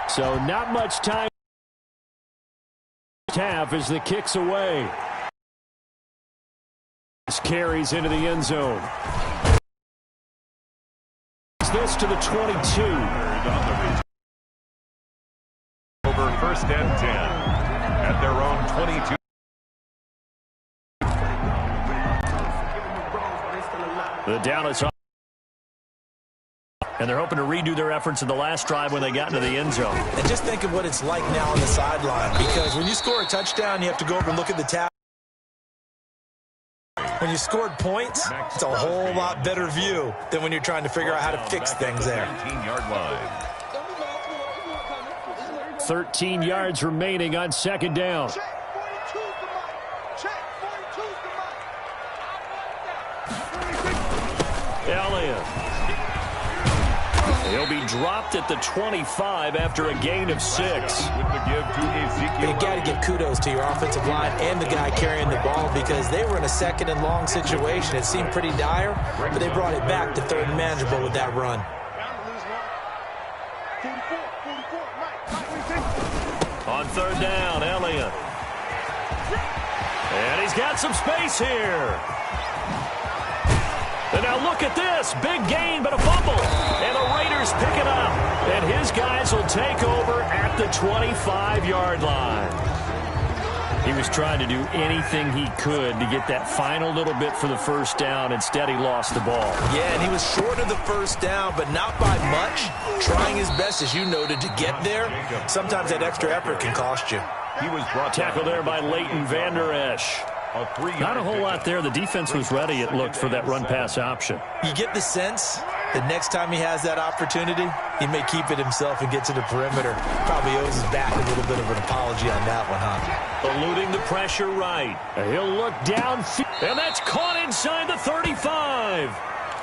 So not much time. Half as the kick's away. This carries into the end zone. This to the 22. Over 1st and 10 at their own 22. The down is on. And they're hoping to redo their efforts in the last drive when they got into the end zone. And just think of what it's like now on the sideline, because when you score a touchdown, you have to go over and look at the tab. When you scored points, it's a whole lot better view than when you're trying to figure out how to fix things there. 18-yard line. 13 yards remaining on 2nd down. Elliott. He'll be dropped at the 25 after a gain of 6. You got to give kudos to your offensive line and the guy carrying the ball, because they were in a 2nd and long situation. It seemed pretty dire, but they brought it back to 3rd and manageable with that run. On 3rd down, Elliott. And he's got some space here. And now look at this. Big gain, but a fumble. And the Raiders pick it up. And his guys will take over at the 25-yard line. He was trying to do anything he could to get that final little bit for the 1st down. Instead, he lost the ball. Yeah, and he was short of the 1st down, but not by much. Trying his best, as you noted, to get there. Sometimes that extra effort can cost you. He was brought tackled there by Leighton Vander Esch. Not a whole lot there. The defense was ready, it looked, for that run-pass option. You get the sense that next time he has that opportunity, he may keep it himself and get to the perimeter. Probably owes his back a little bit of an apology on that one, huh? Eluding the pressure right. He'll look down, and that's caught inside the 35.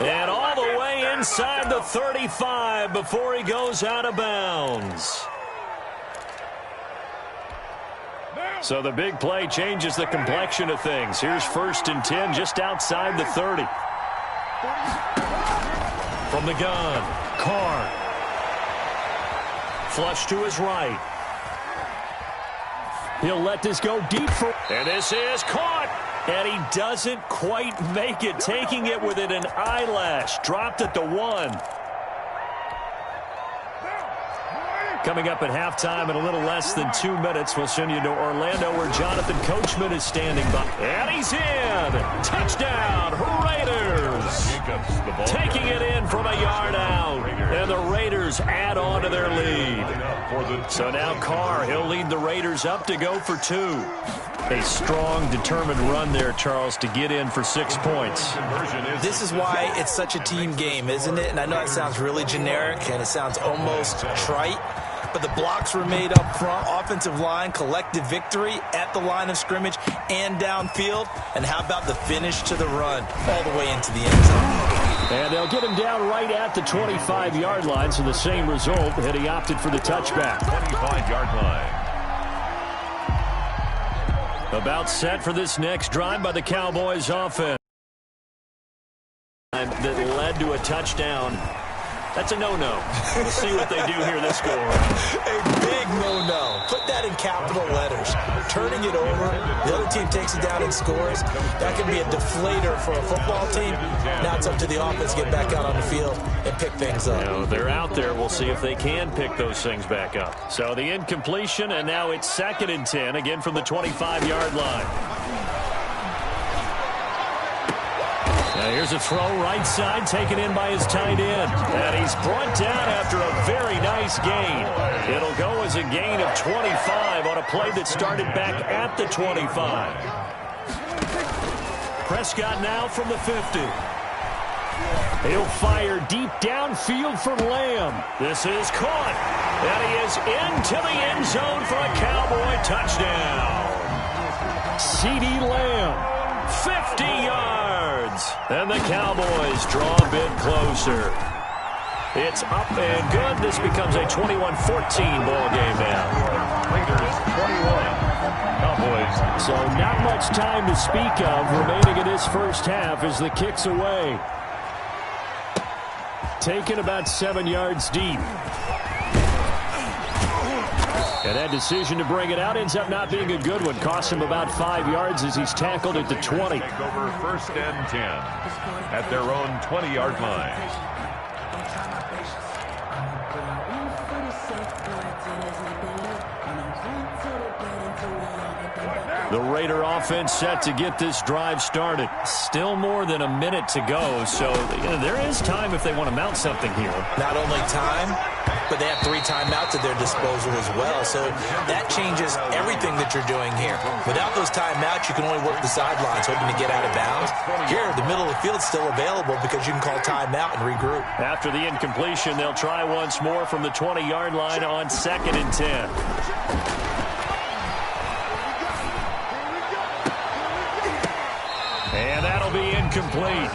And all the way inside the 35 before he goes out of bounds. So the big play changes the complexion of things. Here's 1st and 10 just outside the 30. From the gun, Carr. Flush to his right. He'll let this go deep for... And this is caught. And he doesn't quite make it, taking it within an eyelash. Dropped at the 1. Coming up at halftime in a little less than 2 minutes, we'll send you to Orlando, where Jonathan Coachman is standing by. And he's in! Touchdown, Raiders! Taking it in from a yard out. And the Raiders add on to their lead. So now Carr, he'll lead the Raiders up to go for 2. A strong, determined run there, Charles, to get in for 6 points. This is why it's such a team game, isn't it? And I know it sounds really generic and it sounds almost trite, but the blocks were made up front. Offensive line, collective victory at the line of scrimmage and downfield. And how about the finish to the run all the way into the end zone? And they'll get him down right at the 25-yard line, so the same result, and he opted for the touchback. 25-yard line. About set for this next drive by the Cowboys offense. That led to a touchdown. That's a no-no. We'll see what they do here this go around. A big no-no. Put that in capital letters. Turning it over, the other team takes it down and scores. That can be a deflator for a football team. Now it's up to the offense to get back out on the field and pick things up. You know, they're out there. We'll see if they can pick those things back up. So the incompletion, and now it's 2nd and 10, again from the 25-yard line. Now here's a throw right side, taken in by his tight end. And he's brought down after a very nice gain. It'll go as a gain of 25 on a play that started back at the 25. Prescott now from the 50. He'll fire deep downfield for Lamb. This is caught. And he is into the end zone for a Cowboy touchdown. CeeDee Lamb, 50 yards. And the Cowboys draw a bit closer. It's up and good. This becomes a 21-14 ball game now. Raiders 21. Cowboys. So not much time to speak of remaining in this first half as the kick's away. Taken about 7 yards deep. And that decision to bring it out ends up not being a good one. Costs him about 5 yards as he's tackled at the 20. Take over 1st and 10 at their own 20-yard line. The Raider offense set to get this drive started. Still more than a minute to go, so there is time if they want to mount something here. Not only time, but they have 3 timeouts at their disposal as well, so that changes everything that you're doing here. Without those timeouts, you can only work the sidelines, hoping to get out of bounds. Here, the middle of the field is still available because you can call timeout and regroup. After the incompletion, they'll try once more from the 20-yard line on 2nd and 10. And that'll be incomplete.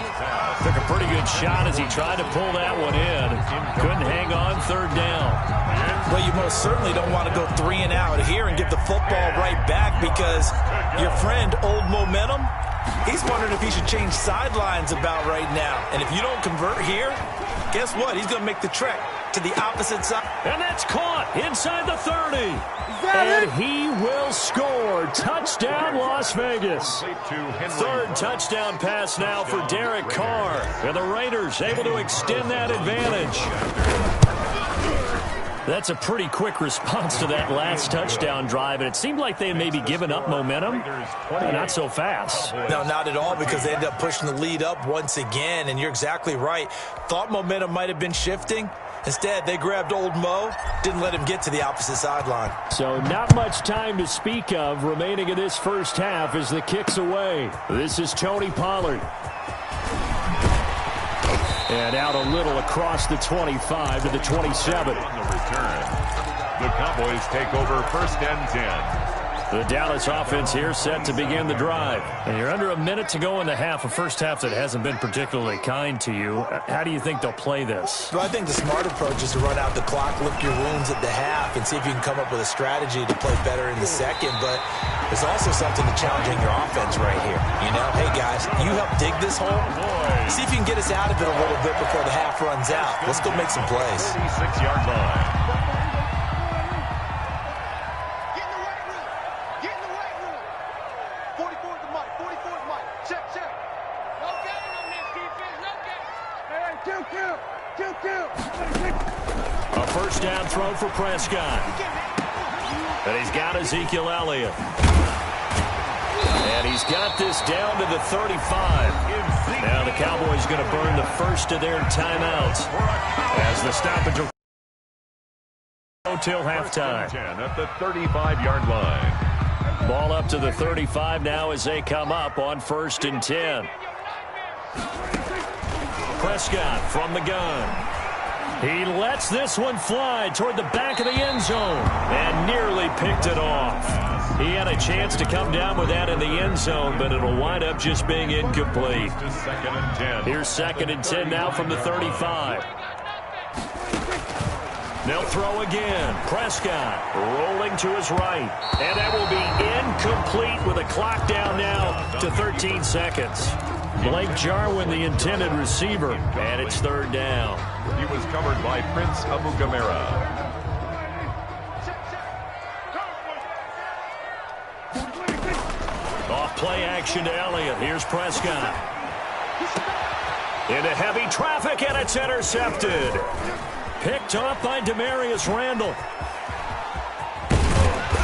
Took a pretty good shot as he tried to pull that one in. Couldn't hang on 3rd down. Well, you most certainly don't want to go 3 and out here and give the football right back because your friend, Old Momentum, he's wondering if he should change sidelines about right now. And if you don't convert here, guess what? He's going to make the trek to the opposite side. And that's caught inside the 30. And he will score. Touchdown, Las Vegas. 3rd touchdown pass now for Derek Carr. And the Raiders able to extend that advantage. That's a pretty quick response to that last touchdown drive, and it seemed like they had maybe given up momentum. Not so fast. No, not at all, because they ended up pushing the lead up once again, and you're exactly right. Thought momentum might have been shifting. Instead, they grabbed Old Mo, didn't let him get to the opposite sideline. So not much time to speak of remaining in this first half as the kick's away. This is Tony Pollard. And out a little across the 25 to the 27. On the return, the Cowboys take over 1st and 10. The Dallas offense here set to begin the drive. And you're under a minute to go in the half, a first half that hasn't been particularly kind to you. How do you think they'll play this? Well, I think the smart approach is to run out the clock, lick your wounds at the half, and see if you can come up with a strategy to play better in the second. But there's also something to challenging your offense right here. You know, hey, guys, you help dig this hole. See if you can get us out of it a little bit before the half runs out. Let's go make some plays. 36-yard line. A first down throw for Prescott. And he's got Ezekiel Elliott. And he's got this down to the 35. Now the Cowboys going to burn the first of their timeouts as the stoppage will go till halftime. 10 at the 35-yard line. Ball up to the 35 now as they come up on 1st and 10. Prescott from the gun. He lets this one fly toward the back of the end zone and nearly picked it off. He had a chance to come down with that in the end zone, but it'll wind up just being incomplete. Just 2nd and 10. Here's 2nd and 10 now from the 35. They'll throw again. Prescott rolling to his right. And that will be incomplete with a clock down now to 13 seconds. Blake Jarwin, the intended receiver, and it's 3rd down. He was covered by Prince Amukamara. Off play action to Elliott. Here's Prescott. Into heavy traffic, and it's intercepted. Picked off by Demarius Randall.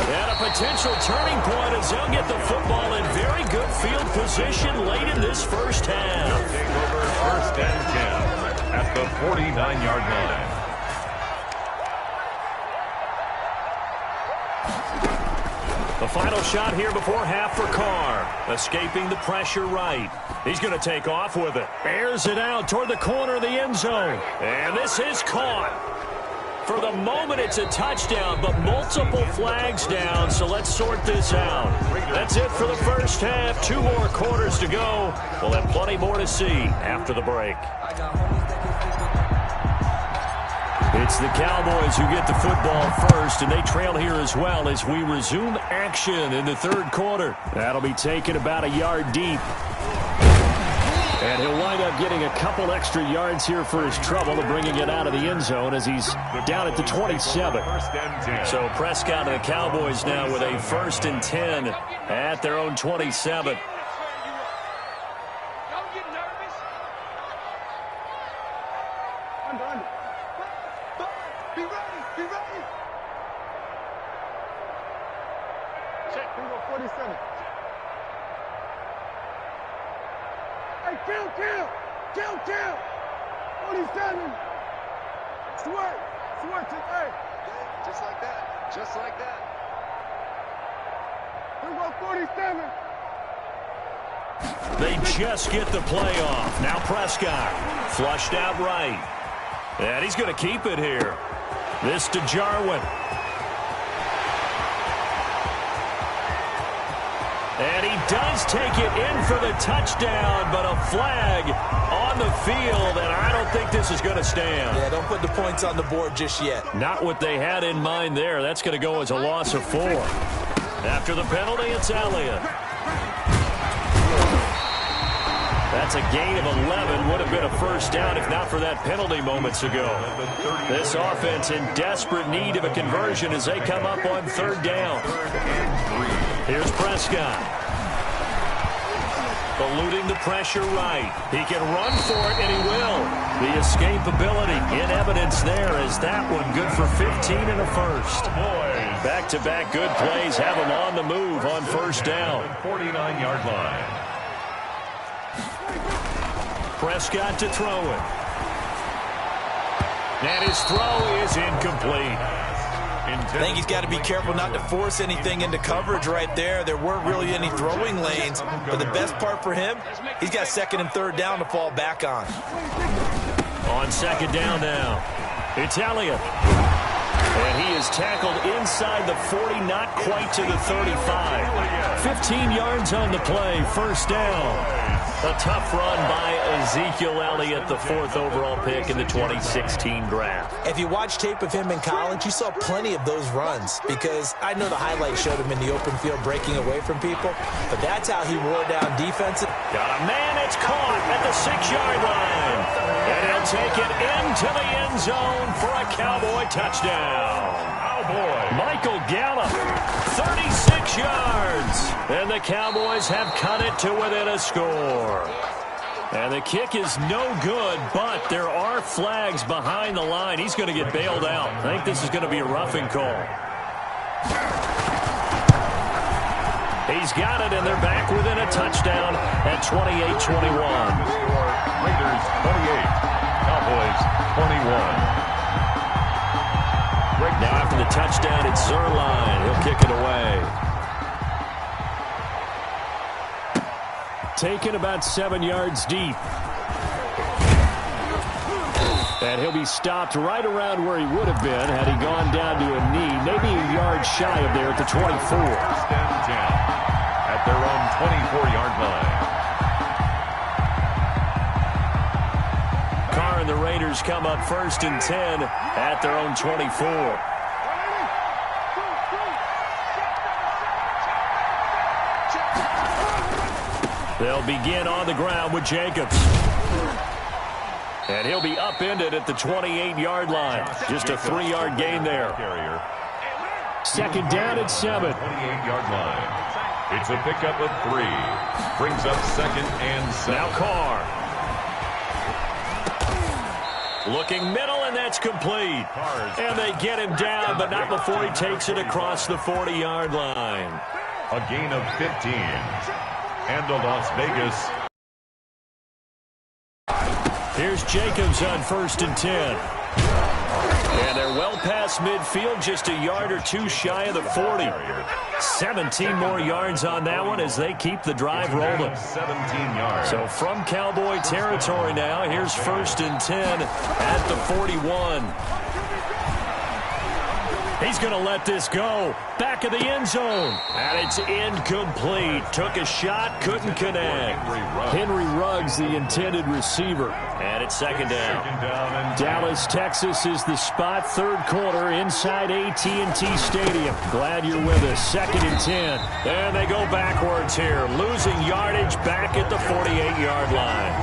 And a potential turning point as they'll get the football in very good field position late in this first half. Take over 1st and 10 at the 49-yard line. The final shot here before half for Carr. Escaping the pressure right. He's going to take off with it. Airs it out toward the corner of the end zone. And this is caught. For the moment, it's a touchdown, but multiple flags down, so let's sort this out. That's it for the first half. 2 more quarters to go. We'll have plenty more to see after the break. It's the Cowboys who get the football first, and they trail here as well as we resume action in the 3rd quarter. That'll be taken about a yard deep. And he'll wind up getting a couple extra yards here for his trouble of bringing it out of the end zone as he's down at the 27. So Prescott and the Cowboys now with a 1st and 10 at their own 27. Kill! 47! Sweat! Hey! Just like that. Here we go, 47! They just get the play off. Now Prescott, flushed out right. And he's going to keep it here. This to Jarwin. And he does take it in for the touchdown, but a flag on the field, and I don't think this is going to stand. Yeah, don't put the points on the board just yet. Not what they had in mind there. That's going to go as a loss of 4. After the penalty, it's Elliott. That's a gain of 11. Would have been a 1st down if not for that penalty moments ago. This offense in desperate need of a conversion as they come up on 3rd down. Here's Prescott. Eluding the pressure right. He can run for it, and he will. The escapability in evidence there as that one good for 15 and a 1st. Back-to-back good plays have him on the move on 1st down. 49-yard line. Prescott to throw it. And his throw is incomplete. I think he's got to be careful not to force anything into coverage right there. There weren't really any throwing lanes, but the best part for him, he's got 2nd and 3rd down to fall back on. On 2nd down now, it's Elliott. And he is tackled inside the 40, not quite to the 35. 15 yards on the play, 1st down. A tough run by Ezekiel Elliott, the 4th overall pick in the 2016 draft. If you watch tape of him in college, you saw plenty of those runs because I know the highlight showed him in the open field breaking away from people, but that's how he wore down defenses. Got a man, it's caught at the 6-yard line. And he'll take it into the end zone for a Cowboy touchdown. Michael Gallup, 36 yards. And the Cowboys have cut it to within a score. And the kick is no good, but there are flags behind the line. He's going to get bailed out. I think this is going to be a roughing call. He's got it, and they're back within a touchdown at 28-21. Raiders 28, Cowboys 21. Now after the touchdown, it's Zerline. He'll kick it away. Taken about 7 yards deep. And he'll be stopped right around where he would have been had he gone down to a knee, maybe a yard shy of there at the 24. Stand down at their own 24-yard line. Carr and the Raiders come up 1st and 10 at their own 24. They'll begin on the ground with Jacobs. And he'll be upended at the 28-yard line. Just a 3-yard gain there. 2nd down at 7. 28-yard line. It's a pickup of 3. Brings up 2nd and 7. Now Carr. Looking middle, and that's complete. And they get him down, but not before he takes it across the 40-yard line. A gain of 15. And the Las Vegas. Here's Jacobs on 1st and 10. And they're well past midfield, just a yard or 2 shy of the 40. 17 more yards on that one as they keep the drive rolling. 17 yards. So from Cowboy territory now, here's 1st and 10 at the 41. He's going to let this go. Back of the end zone. And it's incomplete. Took a shot, couldn't connect. Henry Ruggs, the intended receiver. And it's second down. Dallas, Texas is the spot. Third quarter inside AT&T Stadium. Glad you're with us. 2nd and 10. And they go backwards here. Losing yardage back at the 48-yard line.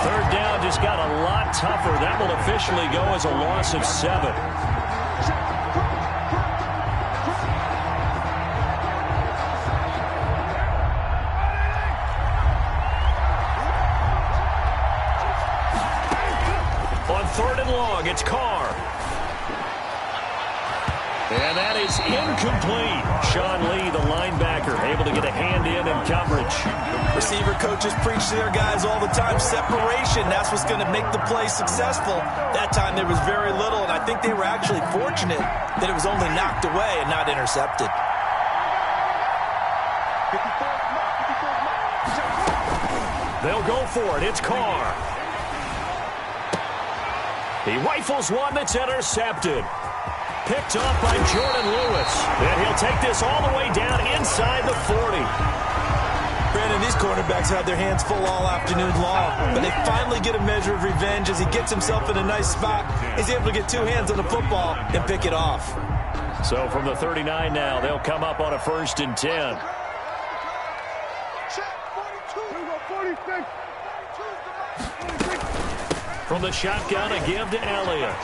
Third down just got a lot tougher. That will officially go as a loss of 7. Third and long, it's Carr. And that is incomplete. Sean Lee, the linebacker, able to get a hand in coverage. Receiver coaches preach to their guys all the time. Separation, that's what's going to make the play successful. That time there was very little, and I think they were actually fortunate that it was only knocked away and not intercepted. They'll go for it. It's Carr. He rifles one that's intercepted. Picked up by Jordan Lewis. And he'll take this all the way down inside the 40. Brandon, these cornerbacks had their hands full all afternoon long, but they finally get a measure of revenge as he gets himself in a nice spot. He's able to get two hands on the football and pick it off. So from the 39 now, they'll come up on a 1st and 10. From the shotgun, a give to Elliott.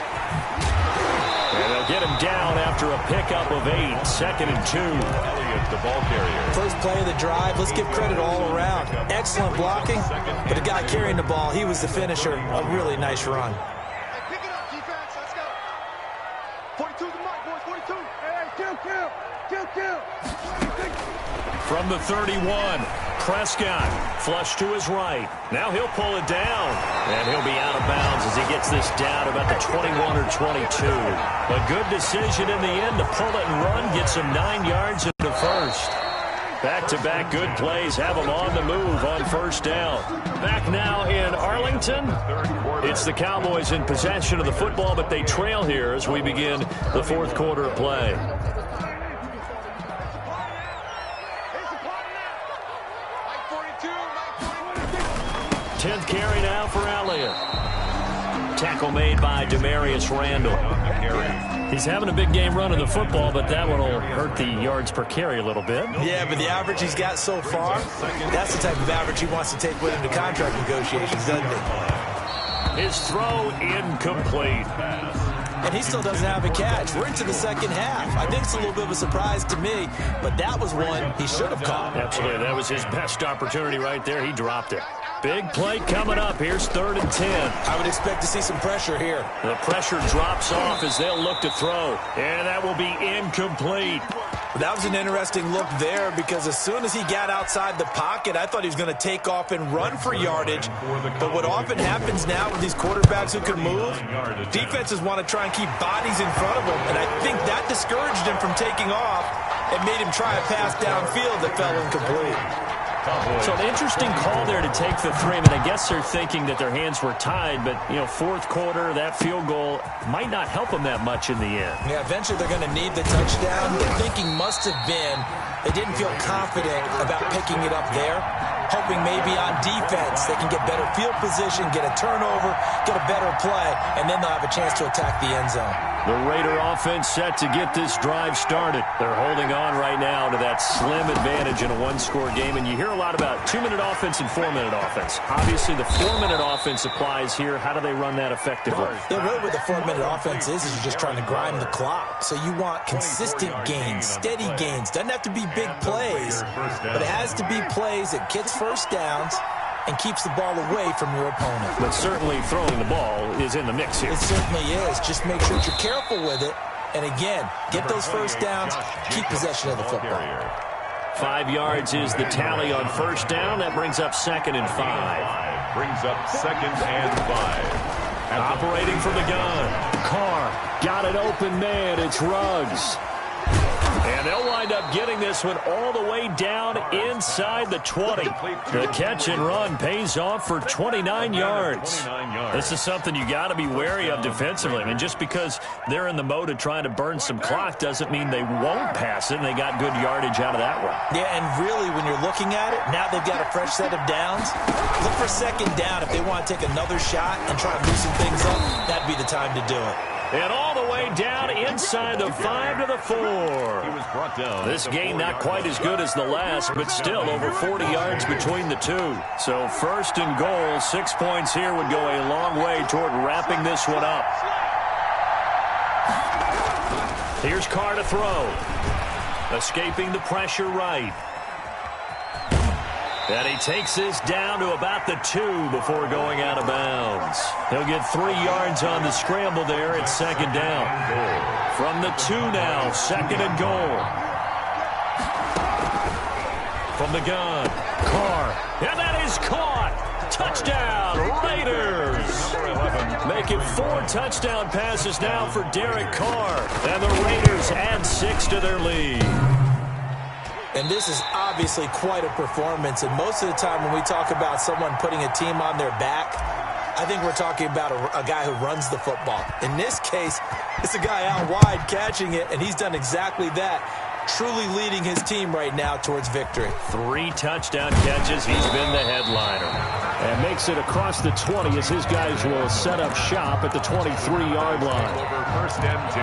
And they'll get him down after a pickup of 8. 2nd and 2. Elliott, the ball carrier. First play of the drive. Let's give credit all around. Excellent blocking, but the guy carrying the ball, he was the finisher. A really nice run. Hey, pick it up, defense. Let's go. 42 the mark, boys. 42. Hey, kill. From the 31, Prescott flush to his right. Now he'll pull it down, and he'll be out of bounds as he gets this down about the 21 or 22. A good decision in the end to pull it and run, gets him 9 yards into first. Back-to-back good plays have him on the move on 1st down. Back now in Arlington. It's the Cowboys in possession of the football, but they trail here as we begin the 4th quarter of play. 10th carry now for Elliott. Tackle made by Demarius Randall. He's having a big game running the football, but that one will hurt the yards per carry a little bit. Yeah, but the average he's got so far, that's the type of average he wants to take with him to contract negotiations, doesn't he? His throw incomplete. And he still doesn't have a catch. We're into the 2nd half. I think it's a little bit of a surprise to me, but that was one he should have caught. Absolutely. That was his best opportunity right there. He dropped it. Big play coming up. Here's 3rd and 10. I would expect to see some pressure here. The pressure drops off as they'll look to throw. And that will be incomplete. That was an interesting look there because as soon as he got outside the pocket, I thought he was going to take off and run for yardage. But what often happens now with these quarterbacks who can move, defenses want to try and keep bodies in front of them. And I think that discouraged him from taking off and made him try a pass downfield that fell incomplete. So an interesting call there to take the 3. I mean, I guess they're thinking that their hands were tied, but, 4th quarter, that field goal might not help them that much in the end. Yeah, eventually they're going to need the touchdown. The thinking must have been they didn't feel confident about picking it up there, hoping maybe on defense they can get better field position, get a turnover, get a better play, and then they'll have a chance to attack the end zone. The Raider offense set to get this drive started. They're holding on right now to that slim advantage in a 1-score game, and you hear a lot about 2-minute offense and 4-minute offense. Obviously, the 4-minute offense applies here. How do they run that effectively? Yeah, really what the 4-minute offense is you're just trying to grind the clock. So you want consistent gains, steady gains. Doesn't have to be big plays, but it has to be plays that gets first downs and keeps the ball away from your opponent. But certainly throwing the ball is in the mix here. It certainly is. Just make sure that you're careful with it. And again, get those first downs, keep possession of the football. 5 yards is the tally on 1st down. That brings up 2nd and 5. Brings up 2nd and 5. Operating from the gun. Carr got an open man. It's Ruggs. And they'll wind up getting this one all the way down inside the 20. The catch and run pays off for 29 yards. This is something you got to be wary of defensively. I mean, just because they're in the mode of trying to burn some clock doesn't mean they won't pass it, and they got good yardage out of that one. Yeah, and really, when you're looking at it, now they've got a fresh set of downs. Look for second down if they want to take another shot and try and loosen things up. That'd be the time to do it. And all the way down inside the 5 to the 4. He was brought down. This game not quite as good as the last, but still over 40 yards between the two. So first and goal, 6 points here would go a long way toward wrapping this one up. Here's Carr to throw. Escaping the pressure right. And he takes this down to about the 2 before going out of bounds. He'll get 3 yards on the scramble there at second down. From the 2 now, second and goal. From the gun, Carr. And that is caught. Touchdown, Raiders. Making 4 touchdown passes now for Derek Carr. And the Raiders add 6 to their lead. And this is obviously quite a performance. And most of the time when we talk about someone putting a team on their back, I think we're talking about a guy who runs the football. In this case, it's a guy out wide catching it, and he's done exactly that, truly leading his team right now towards victory. 3 touchdown catches. He's been the headliner. And makes it across the 20 as his guys will set up shop at the 23-yard line. Over first and 10.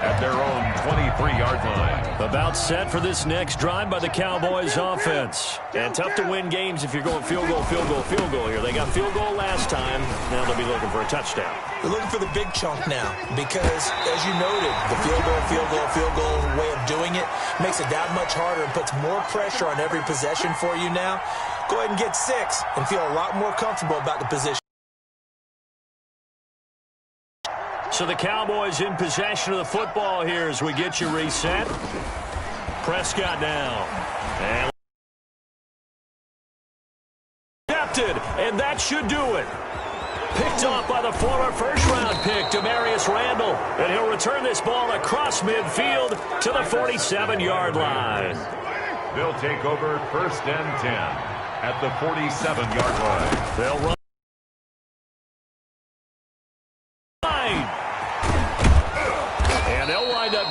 At their own 23-yard line. About set for this next drive by the Cowboys offense. And tough to win games if you're going field goal, field goal, field goal here. They got field goal last time. Now they'll be looking for a touchdown. They're looking for the big chunk now because, as you noted, the field goal, field goal, field goal way of doing it makes it that much harder and puts more pressure on every possession for you now. Go ahead and get 6 and feel a lot more comfortable about the position. So the Cowboys in possession of the football here as we get you reset. Prescott now. And intercepted, and that should do it. Picked off by the former first-round pick, Demarius Randall. And he'll return this ball across midfield to the 47-yard line. They'll take over first and 10 at the 47-yard line. They'll run.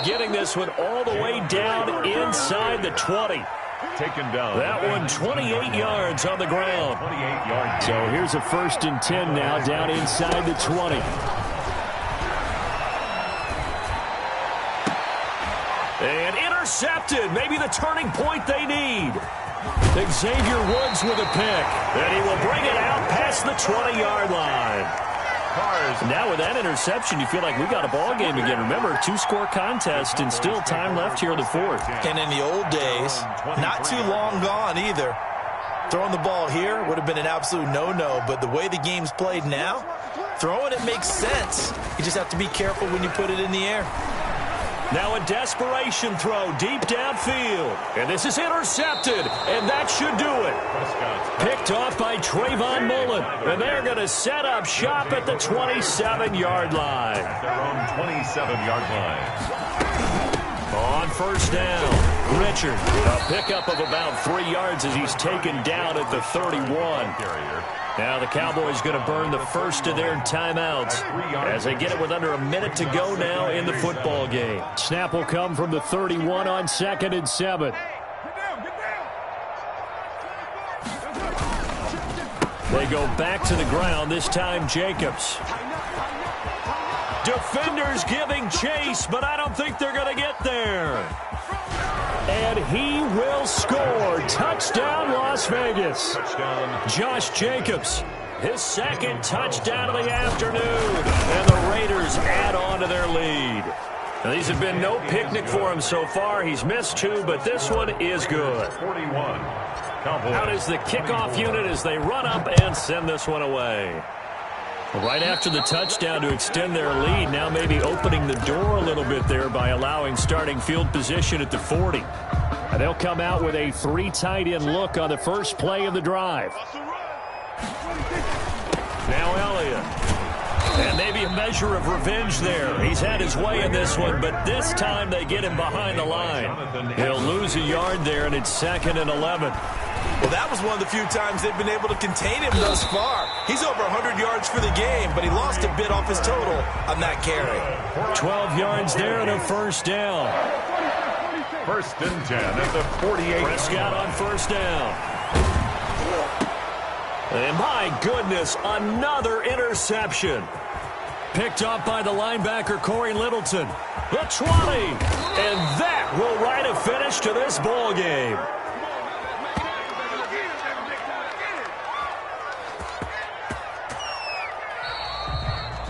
Getting this one all the way down inside the 20. Taken down. That one 28 yards on the ground. 28 yards. So here's a first and 10 now down inside the 20. And intercepted. Maybe the turning point they need. Xavier Woods with a pick. And he will bring it out past the 20-yard line. Now with that interception, you feel like we got a ball game again. Remember, 2-score contest and still time left here in the 4th. And in the old days, not too long gone either. Throwing the ball here would have been an absolute no-no, but the way the game's played now, throwing it makes sense. You just have to be careful when you put it in the air. Now a desperation throw deep downfield. And this is intercepted, and that should do it. Picked off by Trayvon Mullen. And they're going to set up shop at the 27-yard line. Their own 27-yard line. On first down, Richard. A pickup of about 3 yards as he's taken down at the 31. Now the Cowboys going to burn the first of their timeouts as they get it with under a minute to go now in the football game. Snap will come from the 31 on 2nd and 7. They go back to the ground, this time Jacobs. Defenders giving chase, but I don't think they're going to get there. And he will score. Touchdown, Las Vegas. Touchdown. Josh Jacobs, his 2nd touchdown of the afternoon. And the Raiders add on to their lead. Now, these have been no picnic for him so far. He's missed 2, but this one is good. 41. Out is the kickoff unit as they run up and send this one away. Right after the touchdown to extend their lead, now maybe opening the door a little bit there by allowing starting field position at the 40. And they'll come out with a 3 tight end look on the first play of the drive. Now Elliott. And maybe a measure of revenge there. He's had his way in this one, but this time they get him behind the line. He'll lose a yard there, and it's 2nd and 11. Well, that was one of the few times they've been able to contain him thus far. He's over 100 yards for the game, but he lost a bit off his total on that carry. 12 yards there and a first down. 1st and 10 at the 48. Prescott on first down. And my goodness, another interception. Picked up by the linebacker, Corey Littleton. The 20. And that will write a finish to this ball game.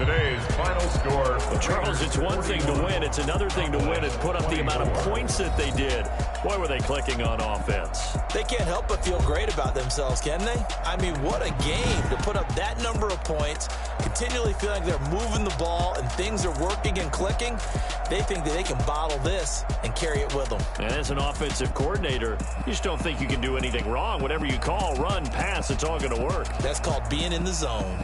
Today's final score. Well, Charles, it's one thing to win. It's another thing to win and put up the amount of points that they did. Boy, were they clicking on offense. They can't help but feel great about themselves, can they? I mean, what a game to put up that number of points, continually feeling like they're moving the ball and things are working and clicking. They think that they can bottle this and carry it with them. And as an offensive coordinator, you just don't think you can do anything wrong. Whatever you call, run, pass, it's all going to work. That's called being in the zone.